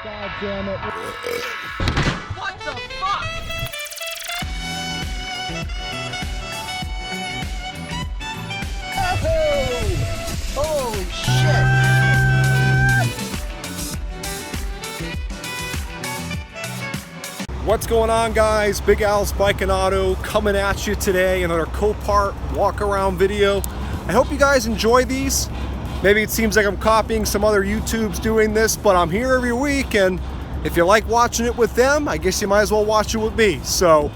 God damn it. What the fuck? Oh! Holy shit! What's going on, guys? Big Al's Bike and Auto coming at you today. Another Copart walk around video. I hope you guys enjoy these. Maybe it seems like I'm copying some other YouTubes doing this, but I'm here every week, and if you like watching it with them, I guess you might as well watch it with me. So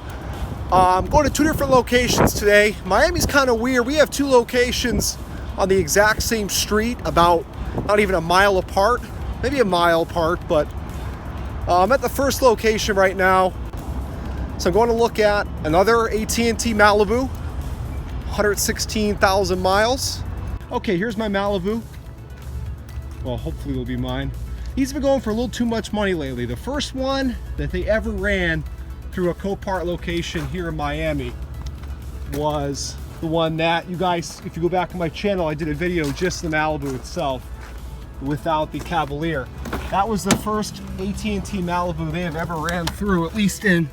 I'm going to two different locations today. Miami's kind of weird. We have two locations on the exact same street, about not even a mile apart, maybe a mile apart, but I'm at the first location right now. So I'm going to look at another at&t Malibu, 116,000 miles. Okay, here's my Malibu. Well, hopefully it'll be mine. He's been going for a little too much money lately. The first one that they ever ran through a Copart location here in Miami was the one that you guys, if you go back to my channel, I did a video just the Malibu itself without the Cavalier. That was the first at&t Malibu they have ever ran through, at least in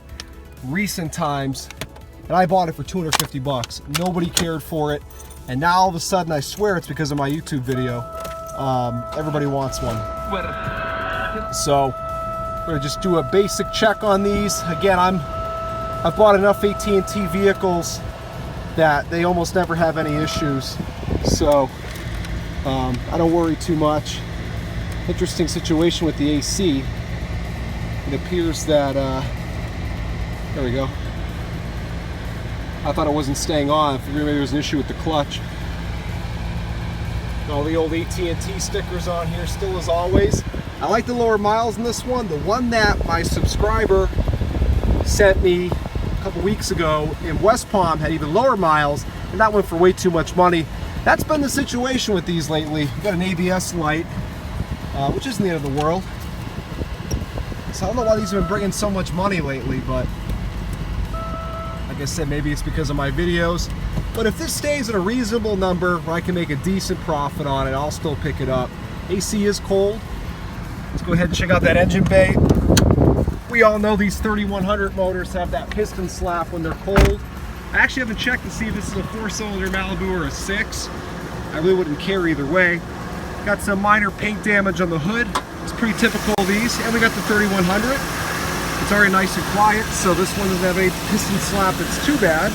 recent times. And I bought it for 250 bucks. Nobody cared for it. And now all of a sudden, I swear it's because of my YouTube video, everybody wants one. So we're gonna just do a basic check on these. Again, I've bought enough at&t vehicles that they almost never have any issues. So I don't worry too much. Interesting situation with the AC. It appears that, there we go. I thought it wasn't staying on. I figured maybe there was an issue with the clutch. All the old at&t stickers on here still as always. I like the lower miles in this one. The one that my subscriber sent me a couple weeks ago in West Palm had even lower miles, and that went for way too much money. That's been the situation with these lately. We've got an ABS light, which isn't the end of the world. So I don't know why these have been bringing so much money lately, but like I said, maybe it's because of my videos. But if this stays at a reasonable number where I can make a decent profit on it, I'll still pick it up. AC is cold. Let's go ahead and check out that engine bay. We all know these 3100 motors have that piston slap when they're cold. I actually haven't checked to see if this is a 4-cylinder Malibu or a 6. I really wouldn't care either way. Got some minor paint damage on the hood. It's pretty typical of these. And we got the 3100. It's already nice and quiet, so this one doesn't have any piston slap that's too bad.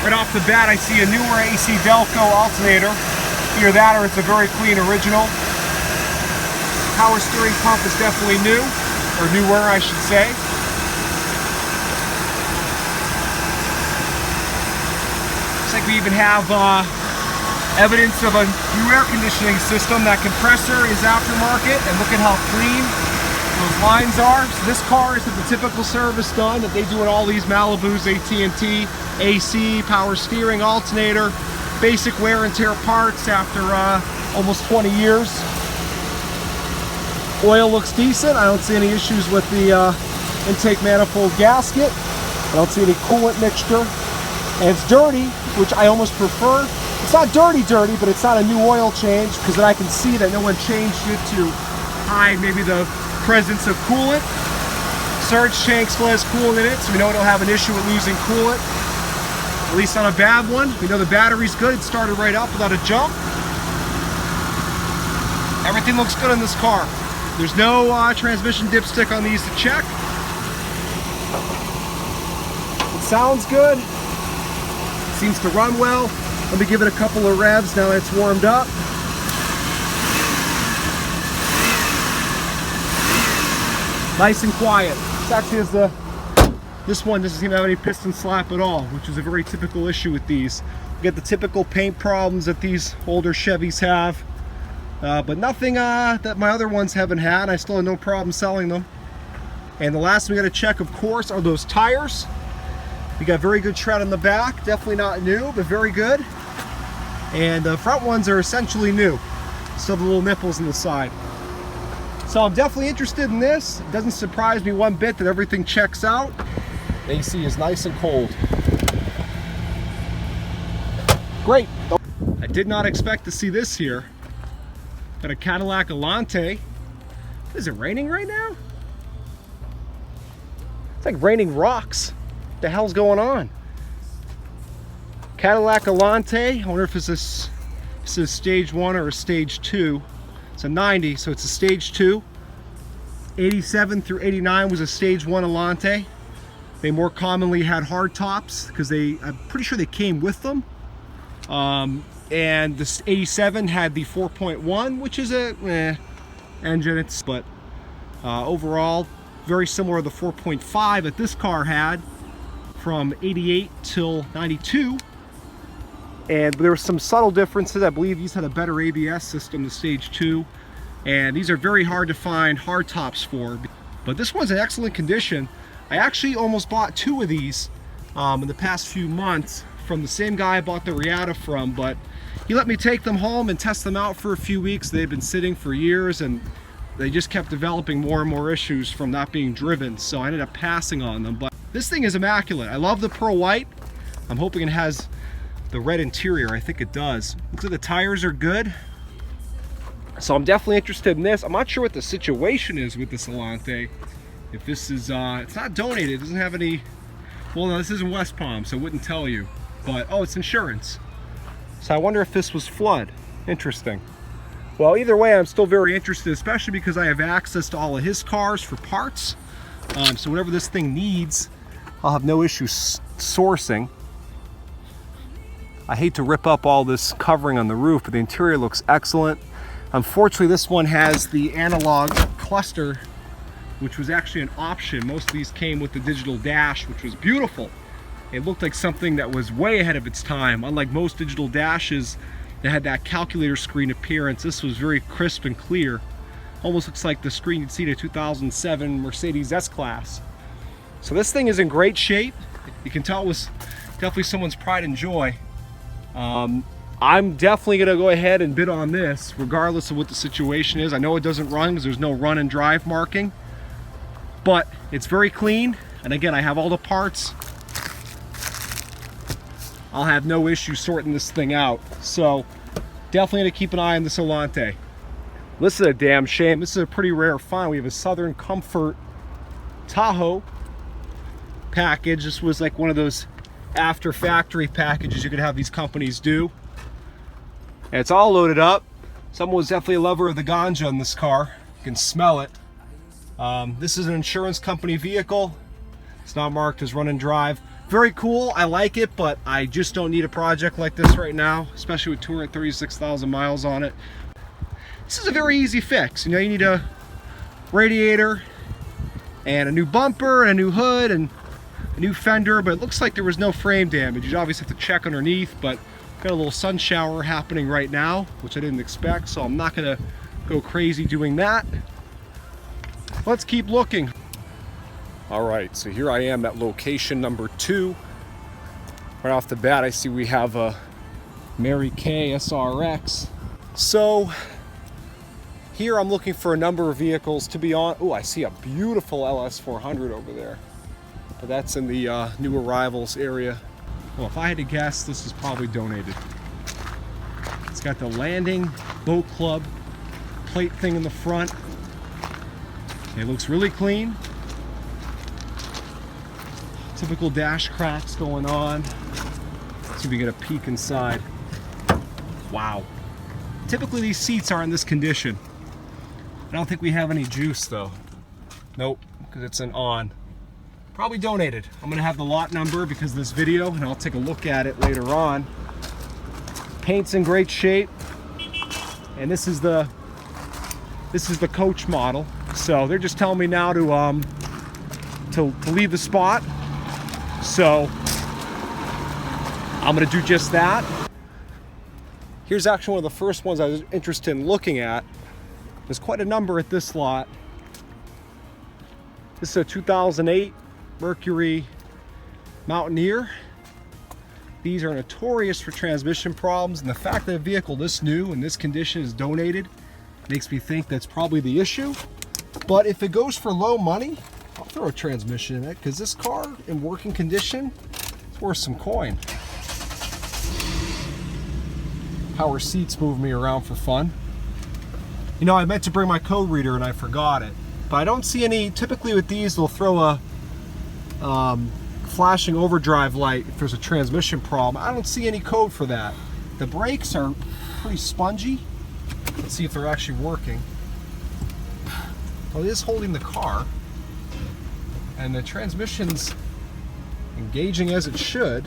Right off the bat, I see a newer AC Delco alternator. Either that or it's a very clean original. Power steering pump is definitely new, or newer, I should say. Looks like we even have evidence of a new air conditioning system. That compressor is aftermarket, and look at how clean those lines are. So this car is the typical service done that they do in all these Malibus, at&t, AC, power steering, alternator, basic wear and tear parts after almost 20 years. Oil looks decent. I don't see any issues with the intake manifold gasket. I don't see any coolant mixture. And it's dirty, which I almost prefer. It's not dirty, but it's not a new oil change, because then I can see that no one changed it to hide maybe the presence of coolant. Surge tank still has coolant in it, so we know it'll have an issue with losing coolant. At least on a bad one. We know the battery's good. It started right up without a jump. Everything looks good on this car. There's no transmission dipstick on these to check. It sounds good. It seems to run well. Let me give it a couple of revs now that it's warmed up. Nice and quiet. This actually is this one doesn't seem to have any piston slap at all, which is a very typical issue with these. You get the typical paint problems that these older Chevys have, but nothing that my other ones haven't had. I still have no problem selling them. And the last thing we got to check, of course, are those tires. We got very good tread on the back. Definitely not new, but very good. And the front ones are essentially new. Still have the little nipples on the side. So I'm definitely interested in this. It doesn't surprise me one bit that everything checks out. The AC is nice and cold. Great. I did not expect to see this here. Got a Cadillac Elante. Is it raining right now? It's like raining rocks. What the hell's going on? Cadillac Elante. I wonder if this is stage 1 or a stage 2. It's a 90, so it's a stage 2. 87 through 89 was a stage 1 Elante. They more commonly had hard tops because I'm pretty sure they came with them. And this 87 had the 4.1, which is a engine. But overall, very similar to the 4.5 that this car had from 88 till 92. And there were some subtle differences. I believe these had a better ABS system than stage 2. And these are very hard to find hard tops for. But this one's in excellent condition. I actually almost bought 2 of these in the past few months from the same guy I bought the Riata from, but he let me take them home and test them out for a few weeks. They've been sitting for years and they just kept developing more and more issues from not being driven, so I ended up passing on them. But this thing is immaculate. I love the pearl white. I'm hoping it has the red interior. I think it does. Looks like the tires are good. So I'm definitely interested in this. I'm not sure what the situation is with this Elante. If this is, it's not donated, it doesn't have any, well, no, this isn't West Palm, so it wouldn't tell you. But, oh, it's insurance. So I wonder if this was flood. Interesting. Well, either way, I'm still very interested, especially because I have access to all of his cars for parts. So whatever this thing needs, I'll have no issue sourcing. I hate to rip up all this covering on the roof, but the interior looks excellent. Unfortunately, this one has the analog cluster, which was actually an option. Most of these came with the digital dash, which was beautiful. It looked like something that was way ahead of its time. Unlike most digital dashes that had that calculator screen appearance, this was very crisp and clear. Almost looks like the screen you'd see in a 2007 Mercedes S-Class. So this thing is in great shape. You can tell it was definitely someone's pride and joy. I'm definitely gonna go ahead and bid on this, regardless of what the situation is. I know it doesn't run because there's no run and drive marking, but it's very clean. And again, I have all the parts. I'll have no issue sorting this thing out. So definitely gonna keep an eye on this Elante. This is a damn shame. This is a pretty rare find. We have a Southern Comfort Tahoe package. This was like one of those after factory packages you could have these companies do. And it's all loaded up. Someone was definitely a lover of the ganja in this car. You can smell it. This is an insurance company vehicle. It's not marked as run and drive. Very cool, I like it, but I just don't need a project like this right now, especially with 236,000 miles on it. This is a very easy fix. You know, you need a radiator and a new bumper and a new hood and a new fender, but it looks like there was no frame damage. You obviously have to check underneath, but got a little sun shower happening right now, which I didn't expect, so I'm not gonna go crazy doing that. Let's keep looking. All right, so here I am at location number 2. Right off the bat, I see we have a Mary Kay SRX. So here I'm looking for a number of vehicles to be on. Oh, I see a beautiful LS400 over there, but that's in the new arrivals area. Well, if I had to guess, this is probably donated. It's got the landing boat club plate thing in the front. It looks really clean. Typical dash cracks going on. Let's see if we get a peek inside. Wow. Typically these seats are in this condition. I don't think we have any juice though. Nope, because it's an on. Probably donated. I'm gonna have the lot number because of this video, and I'll take a look at it later on. Paint's in great shape, and this is the coach model. So they're just telling me now to leave the spot. So I'm gonna do just that. Here's actually one of the first ones I was interested in looking at. There's quite a number at this lot. This is a 2008 Mercury Mountaineer. These are notorious for transmission problems, and the fact that a vehicle this new in this condition is donated makes me think that's probably the issue. But if it goes for low money, I'll throw a transmission in it, because this car in working condition is worth some coin. power seats move me around for fun. You know, I meant to bring my code reader and I forgot it. But I don't see any, typically with these they'll throw a flashing overdrive light if there's a transmission problem. I don't see any code for that. The brakes are pretty spongy. Let's see if they're actually working. Well, it is holding the car. And the transmission's engaging as it should.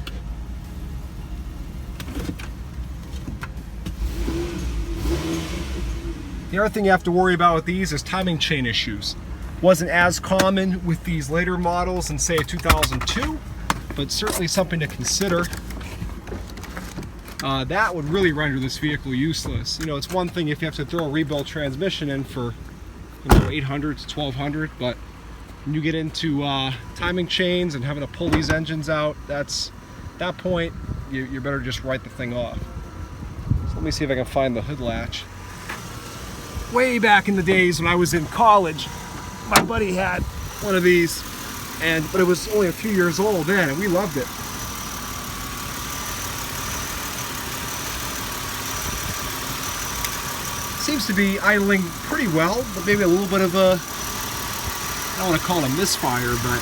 The other thing you have to worry about with these is timing chain issues. Wasn't as common with these later models in, say, a 2002, but certainly something to consider. That would really render this vehicle useless. You know, it's one thing if you have to throw a rebuilt transmission in for, you know, 800 to 1200, but when you get into timing chains and having to pull these engines out, at that point, you better just write the thing off. So let me see if I can find the hood latch. Way back in the days when I was in college, my buddy had one of these, but it was only a few years old then, and we loved it. Seems to be idling pretty well, but maybe a little bit of a, I don't want to call it a misfire, but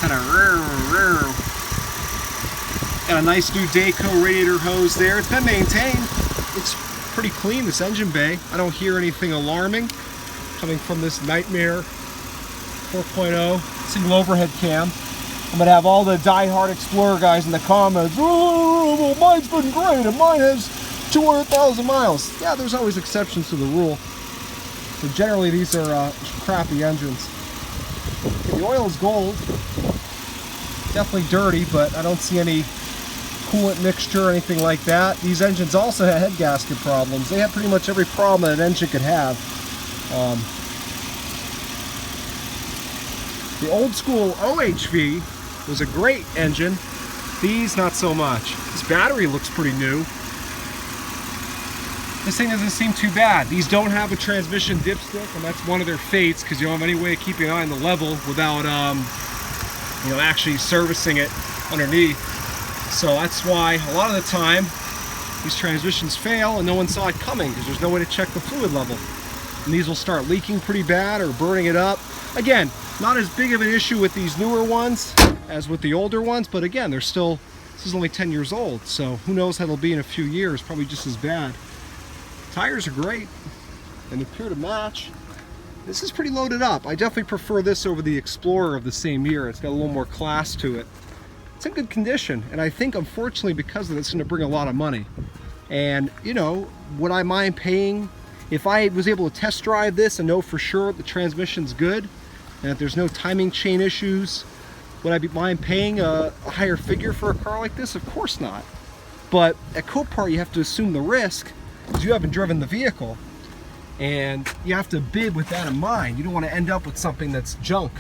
kind of got a nice new Dayco radiator hose there. It's been maintained. Looks pretty clean, this engine bay. I don't hear anything alarming coming from this Nightmare 4.0 single overhead cam. I'm gonna have all the die-hard Explorer guys in the comments, oh, well, mine's been great and mine has 200,000 miles. Yeah, there's always exceptions to the rule. So generally these are crappy engines. Okay, the oil is gold. Definitely dirty, but I don't see any coolant mixture or anything like that. These engines also had head gasket problems. They had pretty much every problem that an engine could have. The old school OHV was a great engine. These, not so much. This battery looks pretty new. This thing doesn't seem too bad. These don't have a transmission dipstick, and that's one of their fates because you don't have any way of keeping an eye on the level without you know, actually servicing it underneath. So that's why a lot of the time these transmissions fail and no one saw it coming because there's no way to check the fluid level. And these will start leaking pretty bad or burning it up. Again, not as big of an issue with these newer ones as with the older ones, but again, they're still, this is only 10 years old, so who knows how it'll be in a few years, probably just as bad. Tires are great and appear to match. This is pretty loaded up. I definitely prefer this over the Explorer of the same year. It's got a little more class to it. It's in good condition, and I think unfortunately because of this it's going to bring a lot of money. And you know, would I mind paying, if I was able to test drive this and know for sure the transmission's good and that there's no timing chain issues, would I mind paying a higher figure for a car like this? Of course not. But at Copart you have to assume the risk because you haven't driven the vehicle, and you have to bid with that in mind. You don't want to end up with something that's junk.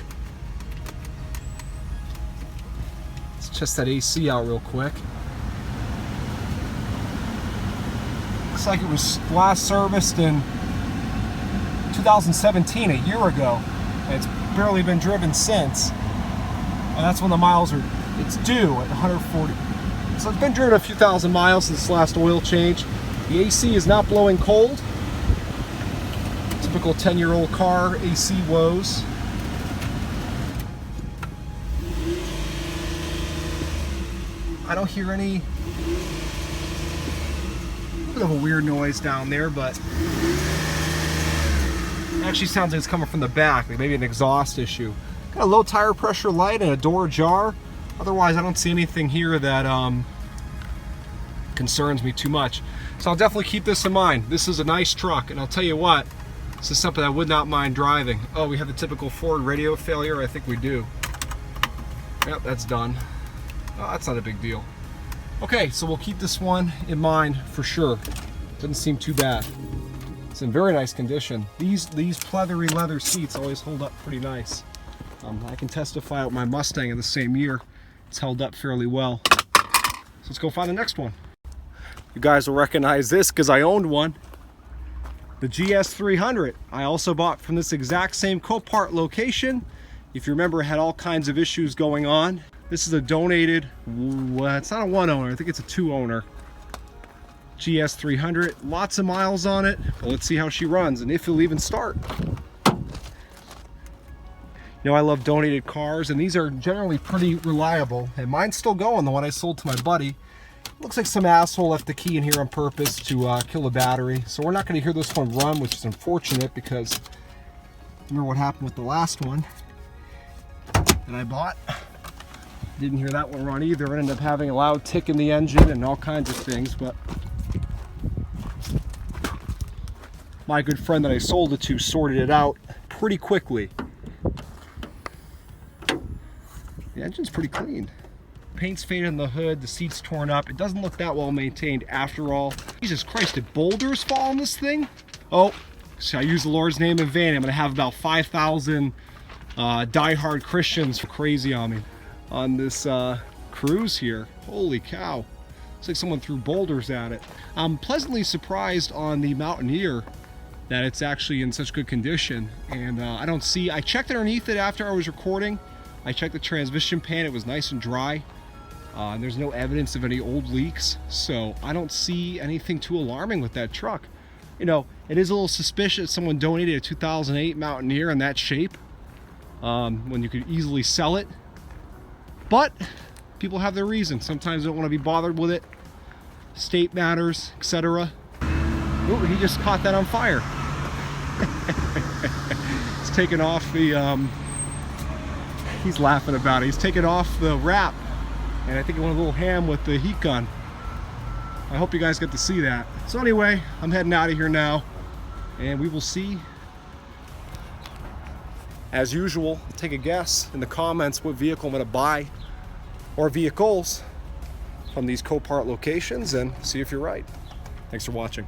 Test that AC out real quick. Looks like it was last serviced in 2017, a year ago, and it's barely been driven since. And that's when the miles are, it's due at 140. So it's been driven a few thousand miles since last oil change. The AC is not blowing cold. Typical 10-year-old car AC woes. I don't hear any, a bit of a weird noise down there, but it actually sounds like it's coming from the back, like maybe an exhaust issue. Got a low tire pressure light and a door ajar. Otherwise, I don't see anything here that concerns me too much. So I'll definitely keep this in mind. This is a nice truck, and I'll tell you what, this is something I would not mind driving. Oh, we have the typical Ford radio failure? I think we do. Yep, that's done. Oh, that's not a big deal. Okay, so we'll keep this one in mind for sure. Doesn't seem too bad. It's in very nice condition. These pleathery leather seats always hold up pretty nice. I can testify with my Mustang in the same year. It's held up fairly well. So let's go find the next one. You guys will recognize this because I owned one. The GS300. I also bought from this exact same Copart location. If you remember, it had all kinds of issues going on. This is a donated, well, it's not a one owner, I think it's a two owner GS300, lots of miles on it, but let's see how she runs and if it'll even start. You know, I love donated cars, and these are generally pretty reliable, and mine's still going, the one I sold to my buddy. Looks like some asshole left the key in here on purpose to kill the battery, so we're not going to hear this one run, which is unfortunate because remember what happened with the last one that I bought. Didn't hear that one run either. I ended up having a loud tick in the engine and all kinds of things, but my good friend that I sold it to sorted it out pretty quickly. The engine's pretty clean. Paint's faded in the hood, the seat's torn up. It doesn't look that well maintained after all. Jesus Christ, did boulders fall on this thing? Oh, so I use the Lord's name in vain. I'm gonna have about 5,000 diehard Christians crazy on me on this cruise here. Holy cow. Looks like someone threw boulders at it. I'm pleasantly surprised on the Mountaineer that it's actually in such good condition. And I checked underneath it after I was recording. I checked the transmission pan, it was nice and dry. And there's no evidence of any old leaks, so I don't see anything too alarming with that truck. You know, it is a little suspicious someone donated a 2008 Mountaineer in that shape when you could easily sell it. But people have their reasons. Sometimes they don't want to be bothered with it. State matters, etc. Oh, he just caught that on fire. It's taken off the he's laughing about it. He's taken off the wrap, and I think it went a little ham with the heat gun. I hope you guys get to see that. So anyway, I'm heading out of here now, and we will see. As usual, take a guess in the comments what vehicle I'm going to buy, or vehicles, from these Copart locations, and see if you're right. Thanks for watching.